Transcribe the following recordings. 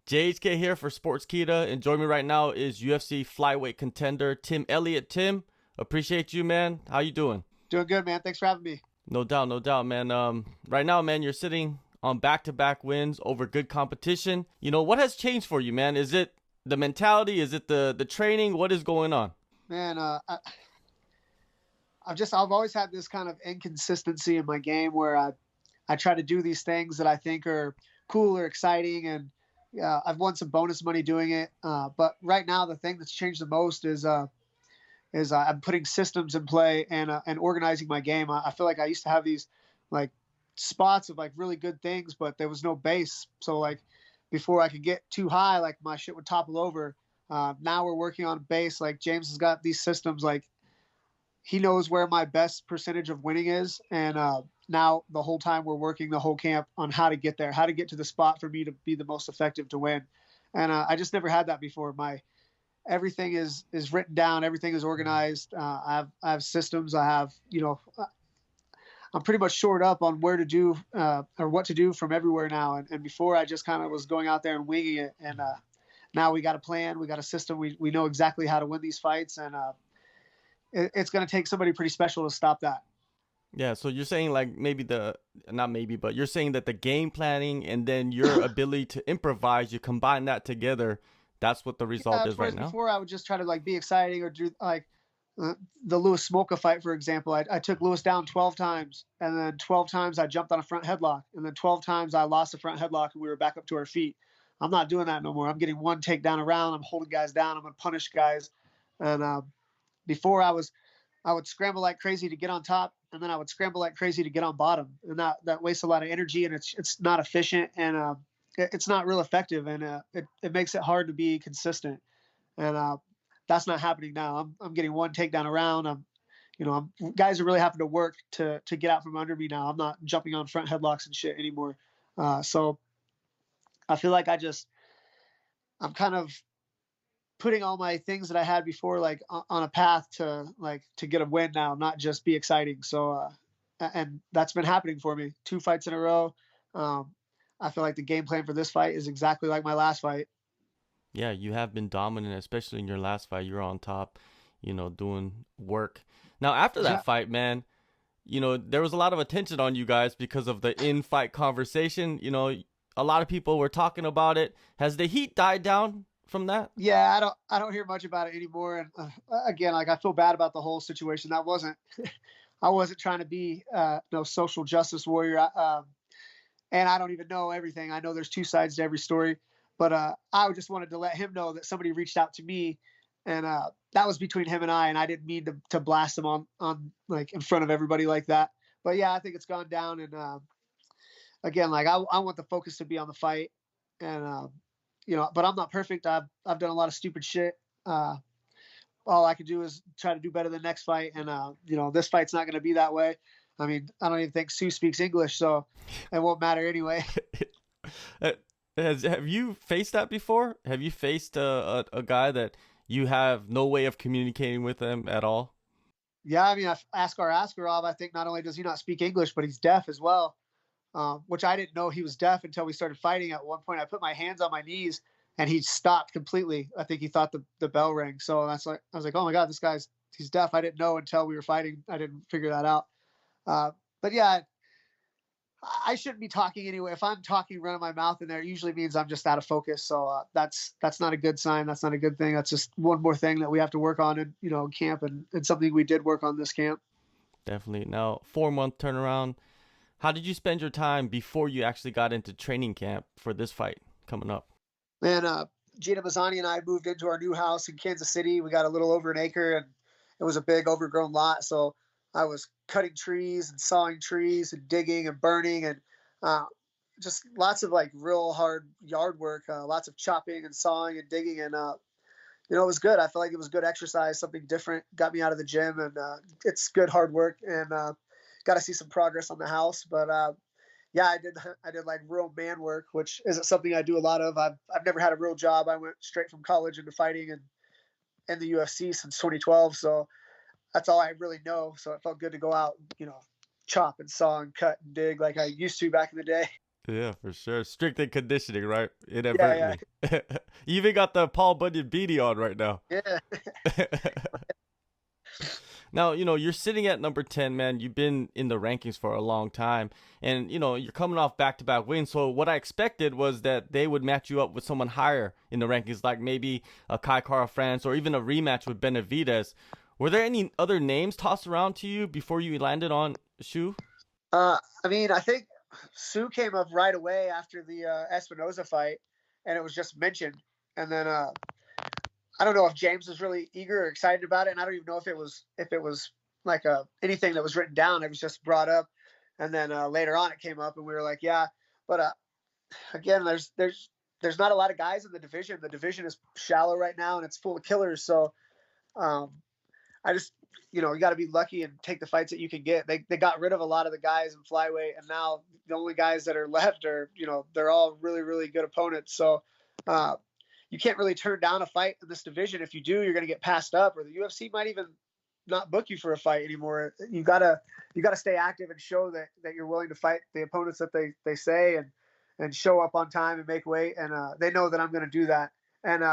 JHK here for Sportkeeda, and joining me right now is UFC flyweight contender Tim Elliott. Tim, appreciate you, man. How you doing? Doing good, man. Thanks for having me. No doubt, man. Right now, man, you're sitting on back-to-back wins over good competition. What has changed for you, man? Is it the mentality? Is it the training? What is going on? Man, I've always had this kind of inconsistency in my game where I try to do these things that I think are cool or exciting, and I've won some bonus money doing it. But right now, the thing that's changed the most is I'm putting systems in play and organizing my game. I feel like I used to have these like spots of like really good things, but there was no base. So like before I could get too high, like my shit would topple over. Now we're working on base. Like James has got these systems, like he knows where my best percentage of winning is. And now the whole time we're working the whole camp on how to get there, how to get to the spot for me to be the most effective to win. And I just never had that before. Everything is written down. Everything is organized. I have systems. I'm pretty much shored up on where to do or what to do from everywhere now. And before I just kind of was going out there and winging it. And now we got a plan. We got a system. We know exactly how to win these fights. And it's going to take somebody pretty special to stop that. Yeah, so you're saying like but you're saying that the game planning and then your ability to improvise, you combine that together. That's what the result is right now. Before I would just try to like be exciting or do like the Lewis Smolka fight, for example. I took Lewis down 12 times, and then 12 times I jumped on a front headlock, and then 12 times I lost a front headlock and we were back up to our feet. I'm not doing that no more. I'm getting one takedown a round. I'm holding guys down. I'm going to punish guys. And before I would scramble like crazy to get on top, and then I would scramble like crazy to get on bottom, and that wastes a lot of energy, and it's not efficient, and it's not real effective, and it makes it hard to be consistent. And that's not happening now. I'm getting one takedown around. Guys are really having to work to get out from under me now. I'm not jumping on front headlocks and shit anymore. So I feel like I'm kind of putting all my things that I had before, like on a path to get a win now, not just be exciting. So, and that's been happening for me 2 fights in a row. I feel like the game plan for this fight is exactly like my last fight. Yeah, you have been dominant, especially in your last fight. You're on top, doing work. Now, after that fight, man, there was a lot of attention on you guys because of the in-fight conversation. A lot of people were talking about it. Has the heat died down from that? Yeah, I don't hear much about it anymore. And again, like I feel bad about the whole situation. I wasn't trying to be no social justice warrior. And I don't even know everything. I know there's 2 sides to every story, but I just wanted to let him know that somebody reached out to me, and that was between him and I didn't mean to blast him on like in front of everybody like that. But yeah, I think it's gone down. And again, like I want the focus to be on the fight, and but I'm not perfect. I've done a lot of stupid shit. All I could do is try to do better the next fight, and this fight's not going to be that way. I mean, I don't even think Sue speaks English, so it won't matter anyway. Have you faced that before? Have you faced a guy that you have no way of communicating with them at all? Yeah, I mean, Askarov, I think not only does he not speak English, but he's deaf as well, which I didn't know he was deaf until we started fighting. At one point, I put my hands on my knees, and he stopped completely. I think he thought the bell rang. So I was like, oh my God, he's deaf. I didn't know until we were fighting. I didn't figure that out. But yeah, I shouldn't be talking anyway. If I'm talking, running my mouth in there, it usually means I'm just out of focus. So that's not a good sign. That's not a good thing. That's just one more thing that we have to work on in camp, and something we did work on this camp. Definitely. Now, 4-month turnaround. How did you spend your time before you actually got into training camp for this fight coming up? Man, Gina Mazzani and I moved into our new house in Kansas City. We got a little over an acre, and it was a big overgrown lot. So I was cutting trees and sawing trees and digging and burning, and just lots of like real hard yard work, lots of chopping and sawing and digging. And, it was good. I felt like it was good exercise, something different, got me out of the gym, and it's good hard work, and got to see some progress on the house. But yeah, I did like real man work, which isn't something I do a lot of. I've never had a real job. I went straight from college into fighting and in the UFC since 2012. So that's all I really know. So it felt good to go out, chop and saw and cut and dig like I used to back in the day. Yeah, for sure. Strict and conditioning, right? Yeah, Inadvertently. You even got the Paul Bunyan beanie on right now. yeah. Now, you're sitting at number 10, man. You've been in the rankings for a long time. And, you're coming off back to back wins. So, what I expected was that they would match you up with someone higher in the rankings, like maybe a Kai Kara France or even a rematch with Benavidez. Were there any other names tossed around to you before you landed on Shu? I mean, I think Sue came up right away after the Espinoza fight, and it was just mentioned. And then I don't know if James was really eager or excited about it, and I don't even know if it was like anything that was written down. It was just brought up, and then later on it came up, and we were like, yeah. But again, there's not a lot of guys in the division. The division is shallow right now, and it's full of killers. So um, I just, you got to be lucky and take the fights that you can get. They got rid of a lot of the guys in flyweight, and now the only guys that are left are, they're all really, really good opponents. So you can't really turn down a fight in this division. If you do, you're going to get passed up, or the UFC might even not book you for a fight anymore. You gotta stay active and show that you're willing to fight the opponents that they say, and show up on time and make weight. And they know that I'm going to do that. And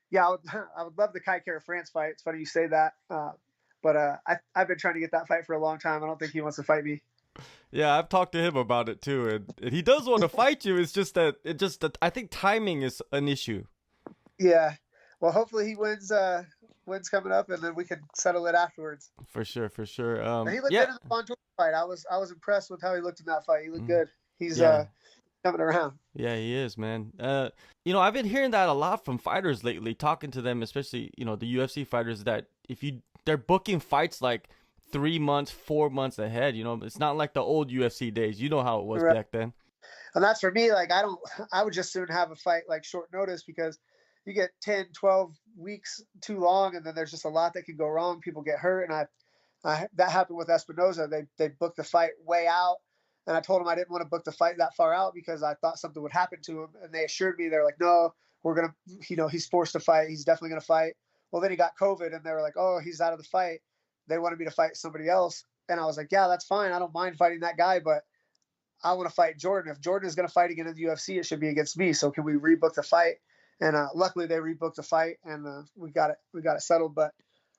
yeah, I would love the Kai Kara France fight. It's funny you say that. But I've been trying to get that fight for a long time. I don't think he wants to fight me. Yeah, I've talked to him about it too, and he does want to fight you. It's just that I think timing is an issue. Yeah. Well, hopefully he wins coming up, and then we can settle it afterwards. For sure, for sure. He looked Yeah. good in the Montoya fight. I was impressed with how he looked in that fight. He looked good. He's Yeah. coming around. Yeah, he is, man. I've been hearing that a lot from fighters lately, talking to them, especially, the UFC fighters, that they're booking fights like 3 months, 4 months ahead. It's not like the old UFC days. You know how it was Right. back then. And that's for me. Like, I would just soon have a fight like short notice, because you get 10, 12 weeks too long, and then there's just a lot that can go wrong. People get hurt. And that happened with Espinoza. They booked the fight way out. And I told him I didn't want to book the fight that far out because I thought something would happen to him. And they assured me, they're like, no, we're going to, he's forced to fight. He's definitely going to fight. Well, then he got COVID, and they were like, oh, he's out of the fight. They wanted me to fight somebody else. And I was like, yeah, that's fine. I don't mind fighting that guy, but I want to fight Jordan. If Jordan is going to fight again in the UFC, it should be against me. So can we rebook the fight? And luckily they rebooked the fight, and we got it settled. But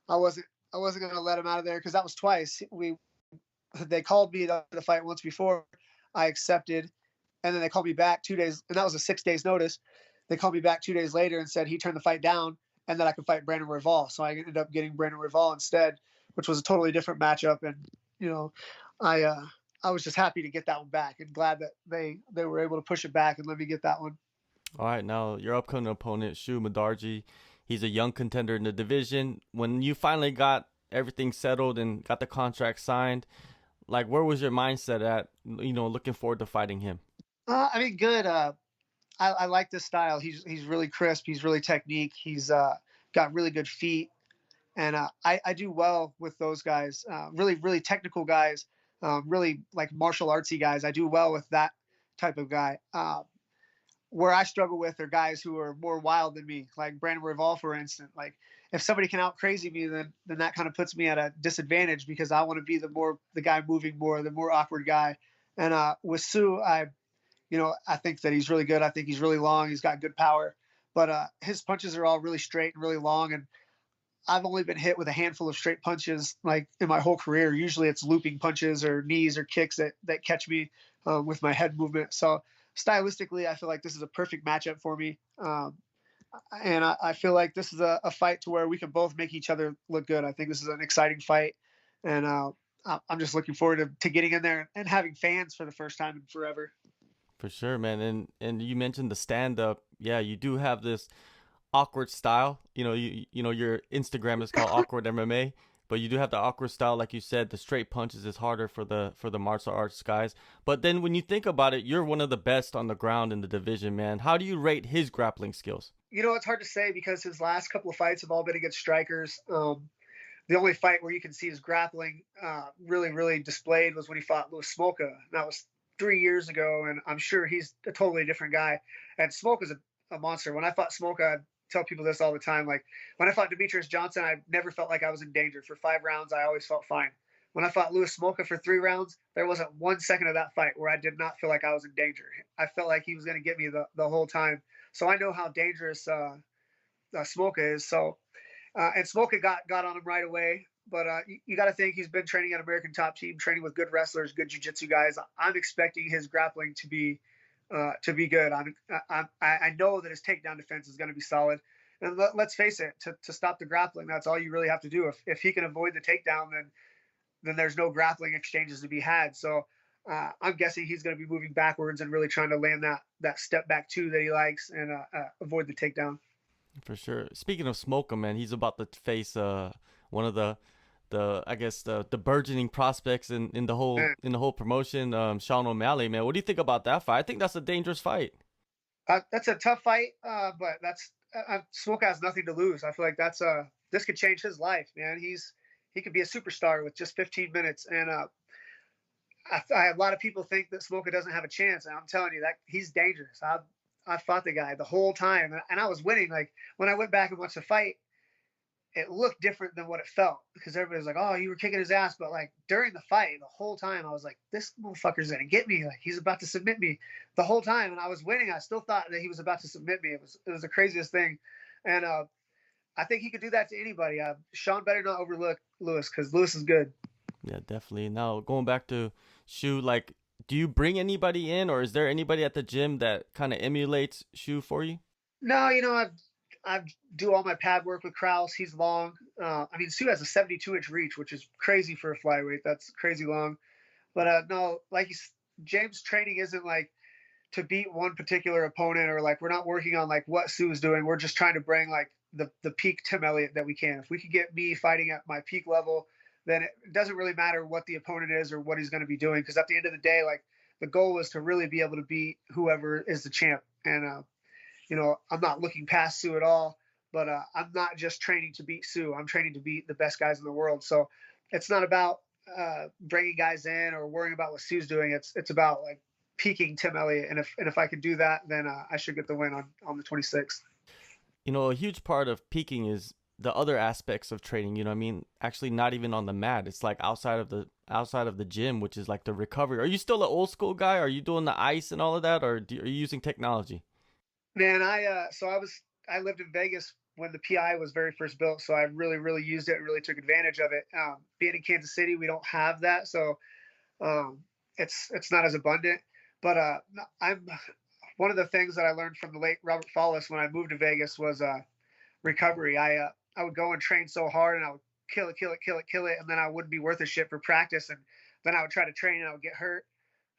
I wasn't going to let him out of there, because that was twice. They called me to the fight once before. I accepted, and then they called me back 2 days, and that was a 6 days notice. They called me back 2 days later and said he turned the fight down, and that I could fight Brandon Royval. So I ended up getting Brandon Royval instead, which was a totally different matchup. And I was just happy to get that one back, and glad that they were able to push it back and let me get that one. All right, now your upcoming opponent, Shu Mudaerji, he's a young contender in the division. When you finally got everything settled and got the contract signed, like, where was your mindset at, looking forward to fighting him? I mean, good. I like this style. He's really crisp. He's really technique. He's got really good feet. And I do well with those guys, really, really technical guys, really like martial artsy guys. I do well with that type of guy. Where I struggle with are guys who are more wild than me, like Brandon Royval, for instance. Like, if somebody can out crazy me, then that kind of puts me at a disadvantage, because I want to be the guy moving more, the more awkward guy. And with Sue, I think that he's really good. I think he's really long. He's got good power, but his punches are all really straight and really long. And I've only been hit with a handful of straight punches like in my whole career. Usually it's looping punches or knees or kicks that catch me with my head movement. So stylistically, I feel like this is a perfect matchup for me. And I feel like this is a fight to where we can both make each other look good. I think this is an exciting fight. And I'm just looking forward to getting in there and having fans for the first time in forever. For sure, man. And you mentioned the stand-up. Yeah, you do have this awkward style. Your Instagram is called Awkward MMA, but you do have the awkward style, like you said. The straight punches is harder for the martial arts guys. But then when you think about it, you're one of the best on the ground in the division, man. How do you rate his grappling skills? It's hard to say, because his last couple of fights have all been against strikers. The only fight where you can see his grappling really, really displayed was when he fought Louis Smolka. That was 3 years ago, and I'm sure he's a totally different guy. And Smolka's a monster. When I fought Smolka, I tell people this all the time. Like, when I fought Demetrious Johnson, I never felt like I was in danger. For 5 rounds, I always felt fine. When I fought Louis Smolka for 3 rounds, there wasn't 1 second of that fight where I did not feel like I was in danger. I felt like he was going to get me the whole time. So I know how dangerous Smolka is. So and Smolka got on him right away. But you got to think he's been training at American Top Team, training with good wrestlers, good jiu-jitsu guys. I'm expecting his grappling to be good. I know that his takedown defense is going to be solid. And let's face it, to stop the grappling, that's all you really have to do. If he can avoid the takedown, then there's no grappling exchanges to be had. So I'm guessing he's going to be moving backwards and really trying to land that step back two that he likes and avoid the takedown. For sure. Speaking of Smolka, man, he's about to face one of the I guess the burgeoning prospects in the whole promotion, Sean OMalley, man. What do you think about that fight? I think that's a dangerous fight. That's a tough fight, but Smolka has nothing to lose. I feel like this could change his life, man. He could be a superstar with just 15 minutes, and a lot of people think that Smolka doesn't have a chance, and I'm telling you that he's dangerous. I fought the guy the whole time, and I was winning. Like when I went back and watched the fight, it looked different than what it felt because everybody was like, "Oh, you were kicking his ass," but like during the fight, the whole time I was like, "This motherfucker's gonna get me! Like he's about to submit me the whole time," and I was winning. I still thought that he was about to submit me. It was the craziest thing, and I think he could do that to anybody. Sean better not overlook Lewis because Lewis is good. Yeah, definitely. Now going back to Shu, like, do you bring anybody in, or is there anybody at the gym that kind of emulates Shu for you? No, I do all my pad work with Kraus. He's long. I mean, Sue has a 72-inch reach, which is crazy for a flyweight. That's crazy long. But no, like James' training isn't like to beat one particular opponent, or like we're not working on like what Sue's doing. We're just trying to bring like the peak Tim Elliott that we can. If we could get me fighting at my peak level, then it doesn't really matter what the opponent is or what he's going to be doing. Because at the end of the day, like the goal is to really be able to beat whoever is the champ. And I'm not looking past Sue at all, but I'm not just training to beat Sue. I'm training to beat the best guys in the world. So it's not about bringing guys in or worrying about what Sue's doing. It's about like peaking Tim Elliott. And if I could do that, then I should get the win on the 26th. A huge part of peaking is the other aspects of training. You know what I mean? Actually, not even on the mat. It's like outside of the gym, which is like the recovery. Are you still an old school guy? Are you doing the ice and all of that, or are you using technology? Man, I lived in Vegas when the PI was very first built, so I really used it and really took advantage of it. Being in Kansas City, we don't have that, so it's not as abundant. But I'm one of the things that I learned from the late Robert Follis when I moved to Vegas was recovery. I would go and train so hard, and I would kill it, and then I wouldn't be worth a shit for practice, and then I would try to train and I would get hurt.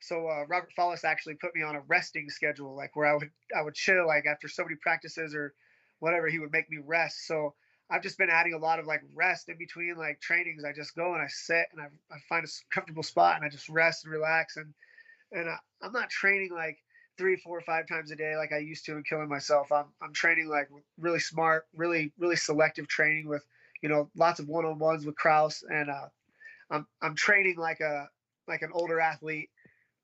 So Robert Follis actually put me on a resting schedule, like where I would chill, like after so many practices or whatever, he would make me rest. So I've just been adding a lot of like rest in between like trainings. I just go and I sit and I find a comfortable spot and I just rest and relax. And I'm not training like 3, 4, 5 times a day like I used to and killing myself. I'm training like really smart, really selective training with lots of one-on-ones with Kraus, and I'm training like an older athlete,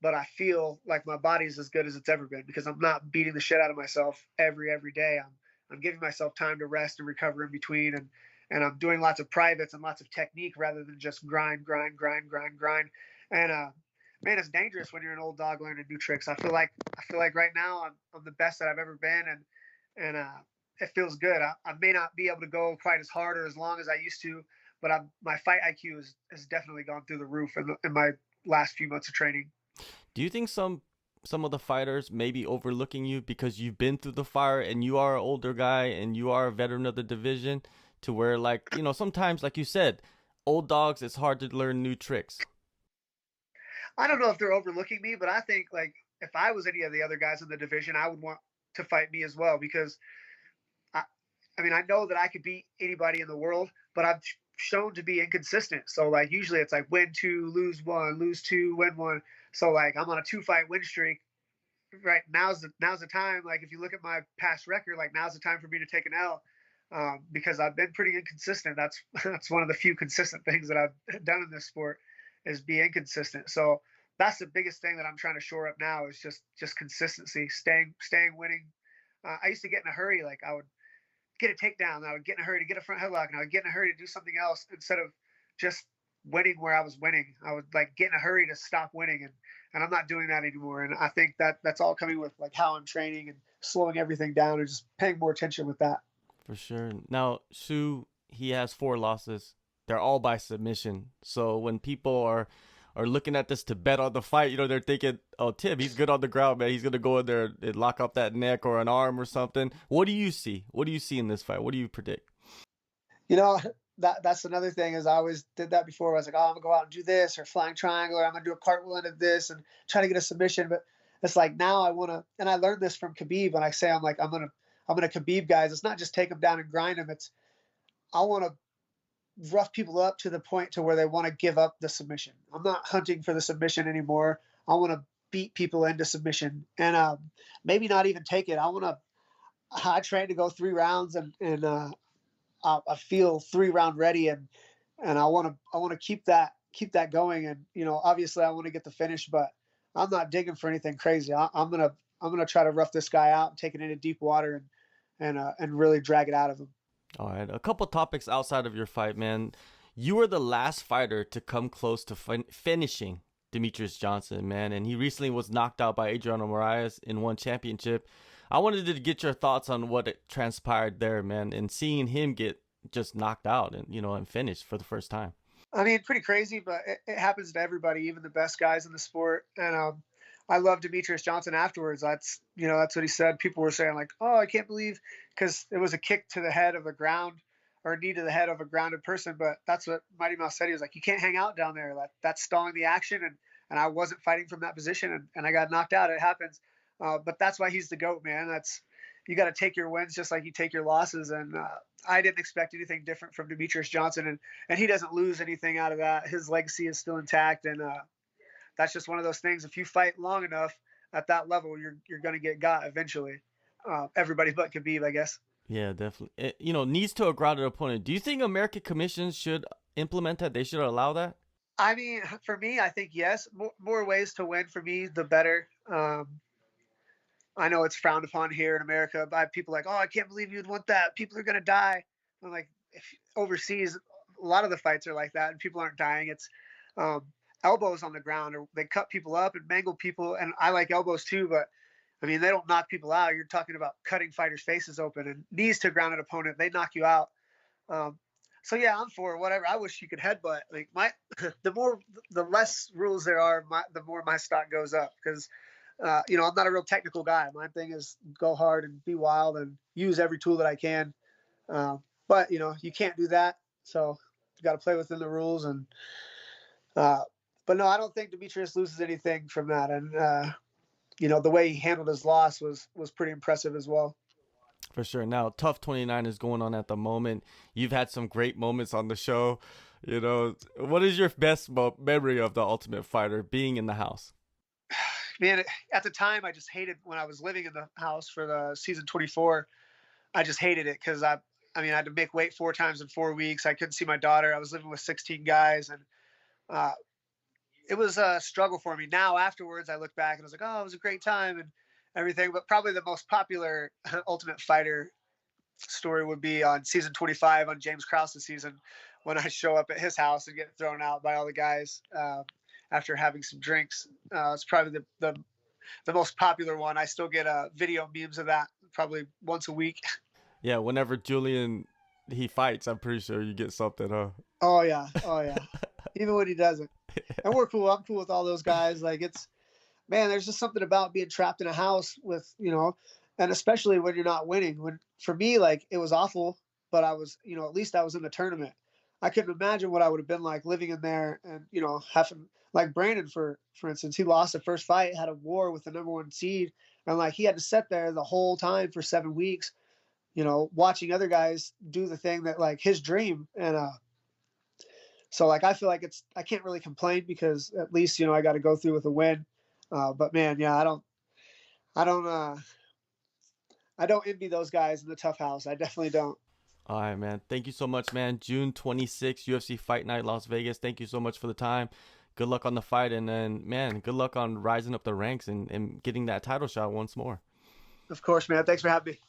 but I feel like my body's as good as it's ever been because I'm not beating the shit out of myself every day. I'm giving myself time to rest and recover in between, and I'm doing lots of privates and lots of technique rather than just grind. And man, it's dangerous when you're an old dog learning new tricks. I feel like right now I'm the best that I've ever been, and it feels good. I may not be able to go quite as hard or as long as I used to, but my fight IQ has definitely gone through the roof in my last few months of training. Do you think some of the fighters may be overlooking you because you've been through the fire and you are an older guy and you are a veteran of the division, to where like, sometimes, like you said, old dogs, it's hard to learn new tricks? I don't know if they're overlooking me, but I think like if I was any of the other guys in the division, I would want to fight me as well, because I mean, I know that I could beat anybody in the world, but I've shown to be inconsistent. So like usually it's like win 2, lose 1, lose 2, win 1. So like I'm on a 2-fight win streak. Right, now's the time. Like if you look at my past record, like now's the time for me to take an L, because I've been pretty inconsistent. That's one of the few consistent things that I've done in this sport, is be inconsistent. So that's the biggest thing that I'm trying to shore up now, is just consistency, staying winning. I used to get in a hurry, like I would get a takedown, and I would get in a hurry to get a front headlock, and I would get in a hurry to do something else instead of just winning where I was winning. I would like get in a hurry to stop winning, and I'm not doing that anymore. And I think that's all coming with like how I'm training and slowing everything down and just paying more attention with that. For sure. Now, Sue, he has 4 losses. They're all by submission. So when people are looking at this to bet on the fight, you know, they're thinking, oh, Tim, he's good on the ground, man. He's going to go in there and lock up that neck or an arm or something. What do you see? What do you see in this fight? What do you predict? You know, that's another thing is I always did that before. I was like, oh, I'm going to go out and do this or flying triangle, or I'm going to do a cartwheel into this and try to get a submission. But it's like now I want to, and I learned this from Khabib when I say I'm going to Khabib guys. It's not just take them down and grind them. It's I want to rough people up to the point to where they want to give up the submission. I'm not hunting for the submission anymore. I want to beat people into submission and maybe not even take it. I train to go 3 rounds and I feel 3-round ready and I want to keep that going. And, you know, obviously I want to get the finish, but I'm not digging for anything crazy. I'm going to try to rough this guy out and take it into deep water and really drag it out of him. All right, a couple topics outside of your fight, man. You were the last fighter to come close to finishing Demetrious Johnson, man, and he recently was knocked out by Adriano Moraes in one championship. I wanted to get your thoughts on what transpired there, man, and seeing him get just knocked out and, you know, and finished for the first time. I mean, pretty crazy, but it happens to everybody, even the best guys in the sport. And I love Demetrious Johnson afterwards. That's what he said. People were saying like, oh, I can't believe, because it was a kick to the head of the ground or a knee to the head of a grounded person. But that's what Mighty Mouse said. He was like, you can't hang out down there. That's stalling the action. And I wasn't fighting from that position and I got knocked out. It happens. But that's why he's the GOAT, man. You got to take your wins just like you take your losses. And I didn't expect anything different from Demetrious Johnson. And he doesn't lose anything out of that. His legacy is still intact. And that's just one of those things. If you fight long enough at that level, you're going to get got eventually. Everybody but Khabib, I guess. Yeah, definitely. You know, knees to a grounded opponent. Do you think American commissions should implement that? They should allow that? I mean, for me, I think yes. More ways to win for me, the better. I know it's frowned upon here in America by people like, oh, I can't believe you'd want that. People are going to die. I'm like, overseas, a lot of the fights are like that and people aren't dying. It's elbows on the ground, or they cut people up and mangle people. And I like elbows too, but I mean, they don't knock people out. You're talking about cutting fighters' faces open, and knees to a grounded opponent, they knock you out. So yeah, I'm for whatever. I wish you could headbutt. Like the less rules there are, the more my stock goes up, because you know, I'm not a real technical guy. My thing is go hard and be wild and use every tool that I can. But you know, you can't do that. So you got to play within the rules. And but no, I don't think Demetrious loses anything from that. And you know, the way he handled his loss was pretty impressive as well. For sure. Now, Tough 29 is going on at the moment. You've had some great moments on the show. You know, what is your best memory of the Ultimate Fighter being in the house? Man, at the time, I just hated when I was living in the house for the season 24. I just hated it because I had to make weight 4 times in 4 weeks. I couldn't see my daughter. I was living with 16 guys, and it was a struggle for me. Now, afterwards, I look back and I was like, oh, it was a great time and everything. But probably the most popular Ultimate Fighter story would be on season 25 on James Krause's season, when I show up at his house and get thrown out by all the guys after having some drinks. It's probably the most popular one. I still get video memes of that probably once a week. Yeah, whenever Julian he fights, I'm pretty sure you get something, huh? Oh yeah. Even when he doesn't. And we're cool. I'm cool with all those guys. Like, man, there's just something about being trapped in a house with, you know, and especially when you're not winning. For me, like, it was awful, but I was, you know, at least I was in the tournament. I couldn't imagine what I would have been like living in there and, you know, having, like Brandon, for instance, he lost the first fight, had a war with the #1 seed. And like, he had to sit there the whole time for 7 weeks, you know, watching other guys do the thing that, like, his dream. And, so like, I feel like I can't really complain because at least, you know, I got to go through with a win. But man, yeah, I don't envy those guys in the tough house. I definitely don't. All right, man. Thank you so much, man. June 26th, UFC Fight Night, Las Vegas. Thank you so much for the time. Good luck on the fight. And then, man, good luck on rising up the ranks and getting that title shot once more. Of course, man. Thanks for having me.